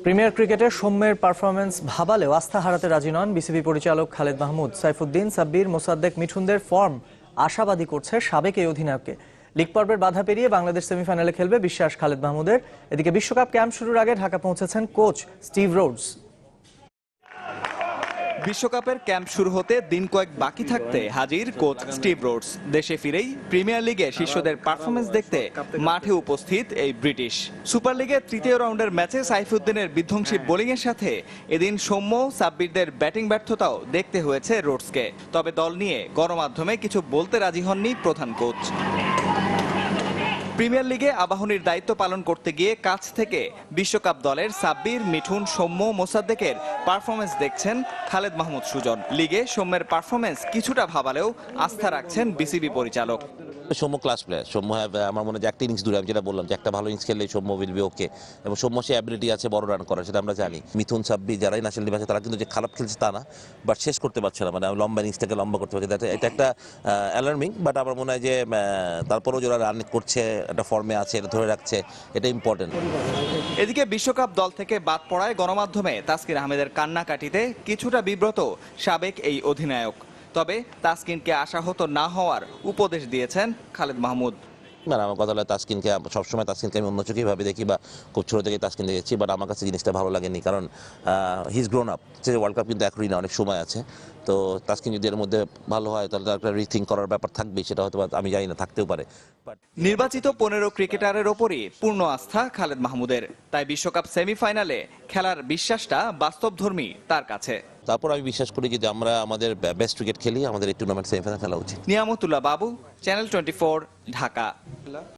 Premier ক্রিকেটে সৌম্যের performance ভাবালেও আস্থা হারাতে রাজি নন বিসিবি পরিচালক খালেদ মাহমুদ। সাইফুদ্দিন, সাব্বির, মোসাদ্দেক, মিঠুনদের ফর্ম আশাবাদী করছে সাবেক এই অধিনায়ককে। লিগ পর্বের বাধা পেরিয়ে বাংলাদেশ সেমিফাইনালে খেলবে বিশ্বাস খালেদ মাহমুদের। এদিকে বিশ্বকাপ ক্যাম্প শুরুর আগে ঢাকা পৌঁছেছেন কোচ স্টিভ রোডস। বিশ্বকাপের ক্যাম্প শুরু হতে দিন কয়েক বাকি থাকতে হাজির কোচ স্টিভ রোডস। দেশে ফিরেই প্রিমিয়ার লিগে শিষ্যদের পারফরমেন্স দেখতে মাঠে উপস্থিত এই ব্রিটিশ। সুপার লিগের তৃতীয় রাউন্ডের ম্যাচে সাইফুদ্দিনের বিধ্বংসী বোলিংয়ের সাথে এদিন সৌম্য, সাব্বিরদের ব্যাটিং ব্যর্থতাও দেখতে হয়েছে রোডসকে। তবে দল নিয়ে গণমাধ্যমে কিছু বলতে রাজি হননি প্রধান কোচ। প্রিমিয়ার লিগে আবাহনীর দায়িত্ব পালন করতে গিয়ে কাছ থেকে বিশ্বকাপ দলের সাব্বির, মিঠুন, সৌম্য, মোসাদ্দেকের পারফরমেন্স দেখছেন খালেদ মাহমুদ সুজন। লিগে সৌম্যের পারফরমেন্স কিছুটা ভাবালেও আস্থা রাখছেন বিসিবি পরিচালক। Soumya class player. সৌম্য আমার মনে হয় যে একটা ইনিংস দূরে, আমি যেটা বললাম যে একটা ভালো ইনিংস খেললে সৌম্য উইল বি ওকে, এবং সৌম্য সে অ্যাবিলিটি আছে বড় রান করার, সেটা আমরা জানি। মিথুন, সাব্বির যারাই ন্যাশনাল টিমে আছে তারা কিন্তু যে খারাপ খেলছে তা না, বাট শেষ করতে পারছে না, মানে লম্বা ইনিংসটাকে লম্বা করতে পারছে। এটা একটা অ্যালার্মিং, বাট আমার মনে হয় যে তারপরেও যারা রান করছে, একটা ফর্মে আছে, এটা ধরে রাখছে, এটা ইম্পর্টেন্ট। এদিকে বিশ্বকাপ দল থেকে বাদ পড়ায় গণমাধ্যমে তাসকিন আহমেদের কান্নাকাটিতে কিছুটা বিব্রত সাবেক এই অধিনায়ক। তবে তাসকিনকে আশাহত না হওয়ার উপদেশ দিয়েছেন খালেদ মাহমুদ। না, আমার কথা হলো সবসময় তাসকিনকে আমি অন্য চোখেই ভাবে দেখি, বা খুব ছোট থেকে তাসকিন দেখেছি, বাট আমার কাছে জিনিসটা ভালো লাগেনি, কারণ his grown up. World cup কিন্তু এখনই না, অনেক সময় আছে। তো তাসকিন যদি এর মধ্যে ভালো হয় তাহলে তার একটা রিথিঙ্ক করার ব্যাপার থাকবে, সেটা হয়তো আমি জানি না, থাকতেও পারে। নির্বাচিত 15 ক্রিকেটারের ওপরই পূর্ণ আস্থা খালেদ মাহমুদের। তাই বিশ্বকাপ সেমিফাইনালে খেলার বিশ্বাসটা বাস্তবধর্মী তার কাছে। তারপর আমি বিশ্বাস করি যে আমরা আমাদের বেস্ট ক্রিকেট খেলি, আমাদের এই টুর্নামেন্ট সেমিফাইনাল খেলা উচিত। নিয়ামতুল্লাহ বাবু, চ্যানেল 24, ঢাকা।